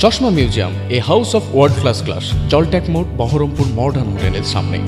চশমা museum, a house of world class, জলট্যাক মোড়, বহরমপুর মডার্ন হোটেলের সামনে।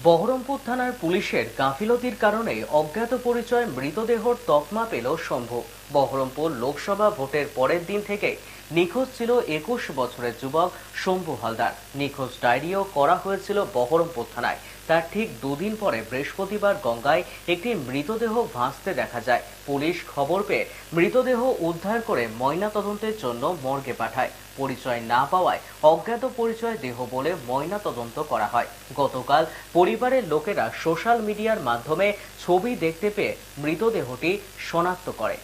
বহরমপুর থানার পুলিশের গাফিলতির কারণে অজ্ঞাত পরিচয় মৃতদেহর তকমা পেল শম্ভু। বহরমপুর লোকসভা ভোটের পরের দিন থেকে নিখোঁজ ছিল 21 বছরের যুবক শম্ভু হালদার। নিখোঁজ ডায়েরিও করা হয়েছিল বহরমপুর থানায়। তার ঠিক দুদিন পরে বৃহস্পতিবার গঙ্গায় একটি মৃতদেহ ভাসতে দেখা যায়। পুলিশ খবর পেয়ে মৃতদেহ উদ্ধার করে ময়নাতদন্তের জন্য মর্গে পাঠায়। পরিচয় না পাওয়ায় অজ্ঞাত পরিচয় দেহ বলে ময়নাতদন্ত করা হয়। গতকাল পরিবারের লোকেরা সোশ্যাল মিডিয়ার মাধ্যমে ছবি দেখতে পেয়ে মৃতদেহটি শনাক্ত করে।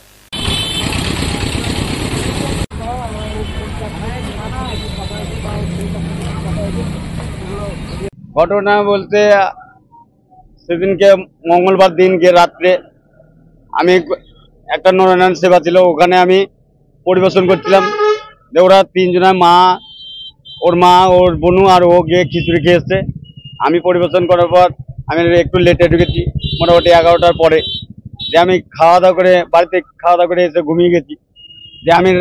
ঘটনা বলতে সেদিনকে মঙ্গলবার দিনকে রাত্রে আমি একটা নরনারায়ণ সেবা ছিল, ওখানে আমি পরিবেশন করছিলাম। ওরা তিনজনের মা, ওর মা, ওর বোনু আর ও গিয়ে খিচুড়ি খেয়ে এসছে। আমি পরিবেশন করার পর আমি একটু লেটে ঢুকেছি, মোটামুটি 11টার পরে। যে আমি খাওয়া দাওয়া করে বাড়িতে এসে ঘুমিয়ে গেছি। যে আমি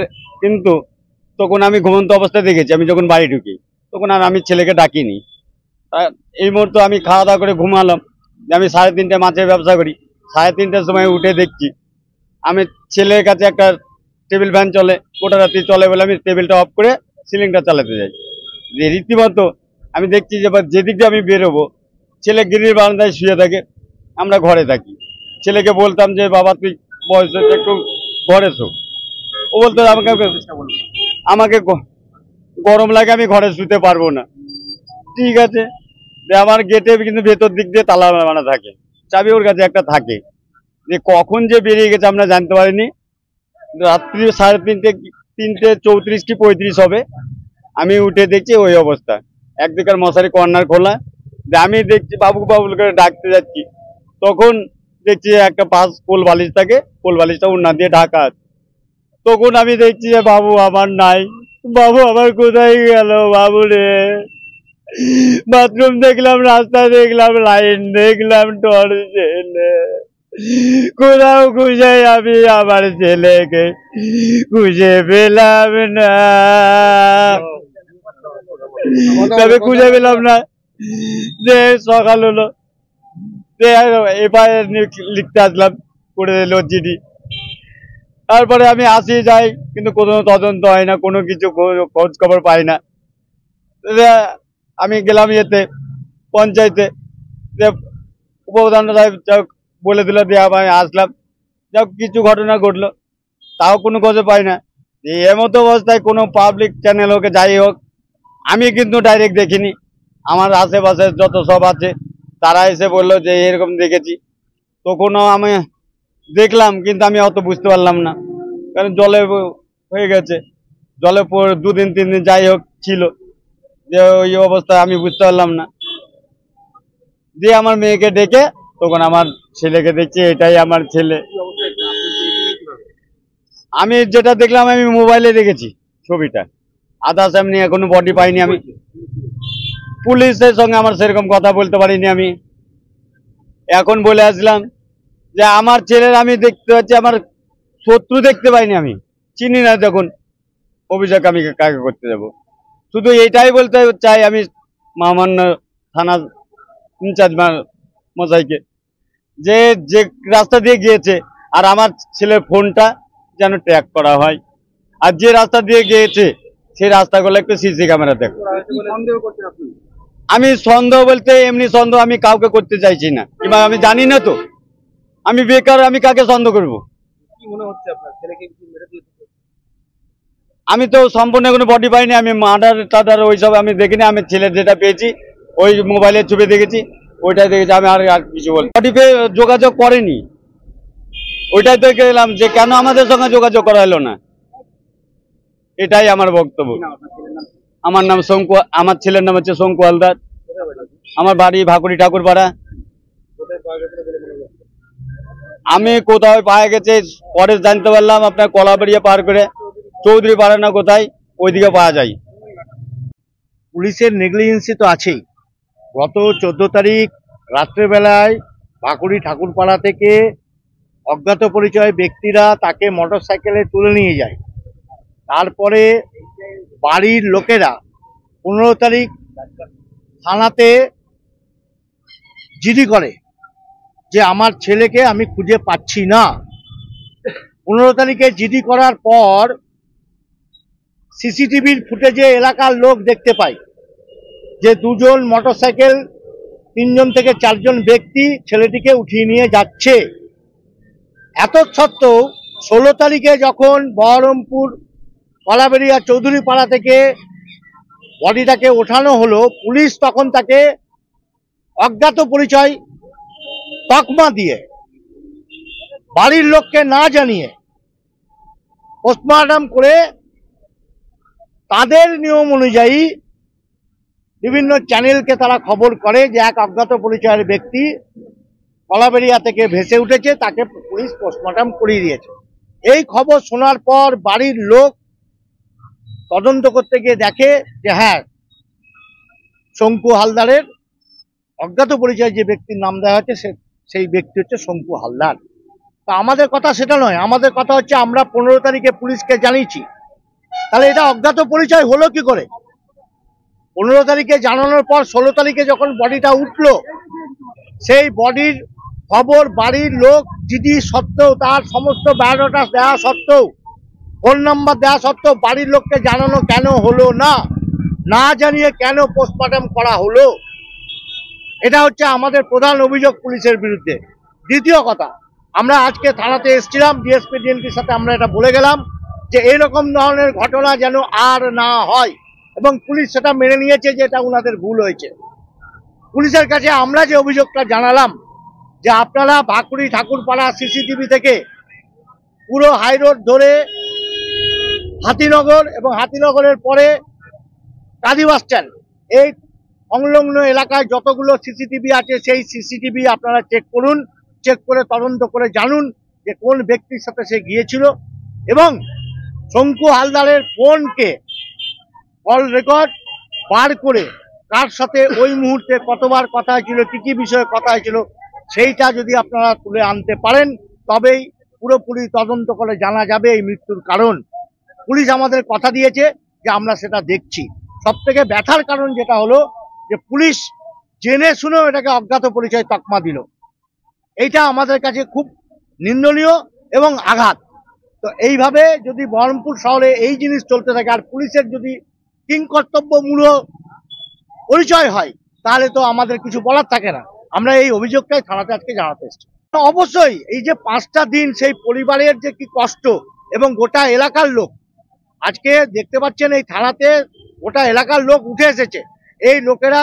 কিন্তু তখন আমি ঘুমন্ত অবস্থায় দেখেছি। আমি যখন বাড়ি ঢুকি তখন আর আমি ছেলেকে ডাকিনি। এই মুহূর্তে আমি খাওয়া দাওয়া করে ঘুমালাম। যে আমি 3:30 মাছের ব্যবসা করি। 3:30টার সময় উঠে দেখছি আমি ছেলের কাছে একটা টেবিল ফ্যান চলে, গোটা রাত্রি চলে বলে আমি টেবিলটা অফ করে সিলিংটা চালাতে যাই। যে রীতিমতো আমি দেখছি যে যেদিক দিয়ে আমি বেরোবো ছেলে গিরির বারান্দায় শুয়ে থাকে, আমরা ঘরে থাকি। ছেলেকে বলতাম যে বাবা তুই বয়স হচ্ছে একটু ঘরে শো। ও বলতো আমাকে গরম লাগে, আমি ঘরে শুতে পারবো না। ঠিক আছে, আমার গেটে কিন্তু ভেতর দিক দিয়ে তালা মারা থাকে, চাবি ওর কাছে একটা থাকে। যে কখন যে বেরিয়ে গেছে আমরা জানতে পারিনি। রাত্রি 3:30 কি 35 হবে, আমি উঠে দেখছি ওই অবস্থা। একদিকের মশারি কর্নার খোলা। আমি দেখছি বাবু করে ডাকতে যাচ্ছি, তখন দেখছি একটা পাশ কোল বালিশ থাকে, কোল বালিশটা উন্না দিয়ে ঢাকা আছে। তখন আমি দেখছি যে বাবু আমার নাই। বাবু আমার কোথায় গেল বাবু রে? বাথরুম দেখলাম, রাস্তা দেখলাম, লাইন দেখলাম, টর্চ জেলে কোথাও খুঁজে আমি আমার ছেলেকে খুঁজে পেলাম না। তবে খুঁজে পেলাম না। যে সকাল হলো, এফআইআর লিখতে আসলাম, করে দিল চিঠি। তারপরে আমি আসি যাই, কিন্তু কোনো তদন্ত হয় না, কোনো কিছু খোঁজ খবর পাই না। আমি গেলাম ইয়েতে পঞ্চায়েতে, যে উপপ্রধান সাহেব বলে দিল, দিয়ে আমি আসলাম। যাক কিছু ঘটনা ঘটলো, তাও কোনো খোঁজে পাই না। এমতো অবস্থায় কোনো পাবলিক চ্যানেল হোক যাই হোক, আমি কিন্তু ডাইরেক্ট দেখিনি। আমার আশেপাশে যত সব আছে তারা এসে বললো যে এরকম দেখেছি। তখনও আমি দেখলাম, কিন্তু আমি অত বুঝতে পারলাম না, কারণ জলে হয়ে গেছে। জলে 2 দিন 3 দিন যাই হোক ছিল, যে ওই অবস্থা আমি বুঝতে পারলাম না। দিয়ে আমার মেয়েকে ডেকে তখন আমার ছেলেকে দেখছি, এটাই আমার ছেলে। আমি যেটা দেখলাম আমি মোবাইলে দেখেছি ছবিটা, আদার্স এমনি এখনো বডি পাইনি। আমি পুলিশের সঙ্গে আমার সেরকম কথা বলতে পারিনি। আমি এখন বলে আসলাম যে আমার ছেলের আমি দেখতে পাচ্ছি, আমার শত্রু দেখতে পাইনি। আমি চিনি না, যখন অভিযোগ আমি কাকে করতে যাব। শুধু এইটাই বলতে চাই আমি মহামান্য থানা ইনচার্জ মশাইকে, যে যে রাস্তা দিয়ে গিয়েছে আর আমার ছেলের ফোনটা যেন ট্র্যাক করা হয়, আর যে রাস্তা দিয়ে গিয়েছে সেই রাস্তাগুলো একটু সিসি ক্যামেরা দেখো। আমি সন্দেহ বলতে এমনি সন্দেহ আমি কাউকে করতে চাইছি না, কিংবা আমি জানি না তো, আমি বেকার, আমি কাকে সন্দেহ করবো? আমি তো সম্পূর্ণ কোনো বডি পাইনি, আমি মার্ডার টাডার ওইসব আমি দেখিনি। আমি ছেলের যেটা পেয়েছি ওই মোবাইলের ছবি দেখেছি, ওইটাই দেখেছি। আমি আর কিছু বল বডি পেয়ে যোগাযোগ করেনি, ওইটাই তো গেলাম যে কেন আমাদের সঙ্গে যোগাযোগ করা হলো না। এটাই আমার বক্তব্য। আমার নাম শঙ্কু, আমার ছেলের নাম হচ্ছে শঙ্কু হালদার। আমার বাড়ি ভাকুড়ি ঠাকুরপাড়া। আমি কোথাও পাওয়া গেছে পরে জানতে পারলাম, আপনার কলাবাড়িয়া পার করে চৌধুরী পাড়া না কোথায়, ওইদিকে পাওয়া যায়। পুলিশের নেগলিজেন্সি তো আছেই। গত 14 তারিখ রাত্রেবেলায় ভাকুড়ি ঠাকুরপাড়া থেকে অজ্ঞাত পরিচয় ব্যক্তিরা তাকে মোটরসাইকেলে তুলে নিয়ে যায়। তারপরে বাড়ির লোকেরা 15 তারিখ থানাতে জিডি করে যে আমার ছেলেকে আমি খুঁজে পাচ্ছি না। 15 তারিখে জিডি করার পর সিসিটিভির ফুটেজে এলাকার লোক দেখতে পায় যে 2 জন মোটরসাইকেল 3 জন থেকে 4 জন ব্যক্তি ছেলেটিকে উঠিয়ে নিয়ে যাচ্ছে। এত সত্ত্বেও 16 তারিখে যখন বহরমপুর কলাবেড়িয়া চৌধুরী পাড়া থেকে বডিটাকে ওঠানো হলো, পুলিশ তখন তাকে অজ্ঞাত পরিচয় তকমা দিয়ে বাড়ির লোককে না জানিয়ে পোস্টমর্টম করে তাদের নিয়ম অনুযায়ী বিভিন্ন চ্যানেলকে তারা খবর করে যে এক অজ্ঞাত পরিচয়ের ব্যক্তি কলাবেড়িয়া থেকে ভেসে উঠেছে, তাকে পুলিশ পোস্টমর্টম করিয়ে দিয়েছে। এই খবর শোনার পর বাড়ির লোক তদন্ত করতে গিয়ে দেখে যে হ্যাঁ, শঙ্কু হালদারের অজ্ঞাত পরিচয় যে ব্যক্তির নাম দেওয়া হচ্ছে সেই ব্যক্তি হচ্ছে শঙ্কু হালদার। তা আমাদের কথা সেটা নয়, আমাদের কথা হচ্ছে আমরা 15 তারিখে পুলিশকে জানিয়েছি, তাহলে এটা অজ্ঞাত পরিচয় হলো কি করে? 15 তারিখে জানানোর পর 16 তারিখে যখন বডিটা উঠলো, সেই বডির খবর বাড়ির লোক জিডি সত্ত্বেও, তার সমস্ত বায়োডাটা দেওয়া সত্ত্বেও, ফোন নাম্বার দেওয়া সত্ত্বেও বাড়ির লোককে জানানো কেন হলো না? না জানিয়ে কেন পোস্টমর্টম করা হলো? এটা হচ্ছে আমাদের প্রধান অভিযোগ পুলিশের বিরুদ্ধে। দ্বিতীয় কথা, আমরা আজকে থানাতে এসেছিলাম, ডিএসপি ডিএনপির সাথে আমরা এটা বলে গেলাম যে এরকম ধরনের ঘটনা যেন আর না হয়, এবং পুলিশ সেটা মেনে নিয়েছে যে এটা ওনাদের ভুল হয়েছে। পুলিশের কাছে আমরা যে অভিযোগটা জানালাম যে আপনারা ভাকুড়ি ঠাকুরপাড়া সিসিটিভি থেকে পুরো হাই রোড ধরে হাতিনগর এবং হাতিনগরের পরে কাদি বাস স্ট্যান্ড, এই সংলগ্ন এলাকায় যতগুলো সিসিটিভি আছে সেই সিসিটিভি আপনারা চেক করুন, চেক করে তদন্ত করে জানুন যে কোন ব্যক্তির সাথে সে গিয়েছিল, এবং শঙ্কু হালদারের ফোনকে কল রেকর্ড বার করে কার সাথে ওই মুহূর্তে কতবার কথা হয়েছিল, কি কি বিষয়ে কথা হয়েছিল, সেইটা যদি আপনারা তুলে আনতে পারেন তবেই পুরোপুরি তদন্ত করে জানা যাবে এই মৃত্যুর কারণ। পুলিশ আমাদের কথা দিয়েছে যে আমরা সেটা দেখছি। সব থেকে ব্যথার কারণ যেটা হলো যে পুলিশ জেনে শুনেও এটাকে অজ্ঞাত পরিচয় তকমা দিল, এইটা আমাদের কাছে খুব নিন্দনীয় এবং আঘাত। তো এইভাবে যদি বহরমপুর শহরে এই জিনিস চলতে থাকে আর পুলিশের যদি কিংকর্তব্যমূলক পরিচয় হয়, তাহলে তো আমাদের কিছু বলার থাকে না। আমরা এই অভিযোগটাই থানাতে আজকে জানাতে এসেছি। অবশ্যই এই যে 5টা দিন সেই পরিবারের যে কি কষ্ট, এবং গোটা এলাকার লোক আজকে দেখতে পাচ্ছেন এই থানাতে গোটা এলাকার লোক উঠে এসেছে। এই লোকেরা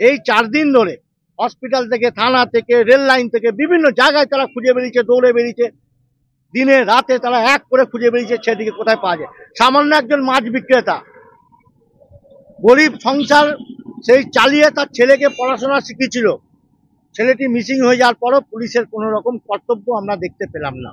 এই 4 দিন ধরে হসপিটাল থেকে, থানা থেকে, রেল লাইন থেকে বিভিন্ন জায়গায় তারা খুঁজে বেরিয়েছে, দৌড়ে বেরিয়েছে, দিনে রাতে তারা এক করে খুঁজে বেরিয়েছে সেদিকে কোথায় পাওয়া যায়। সামান্য একজন মাছ বিক্রেতা, গরিব সংসার, সেই চালিয়ে তার ছেলেকে পড়াশোনা শিখিয়েছিল, ছেলেটি মিসিং হয়ে যাওয়ার পরও পুলিশের কোনো রকম কর্তব্য আমরা দেখতে পেলাম না।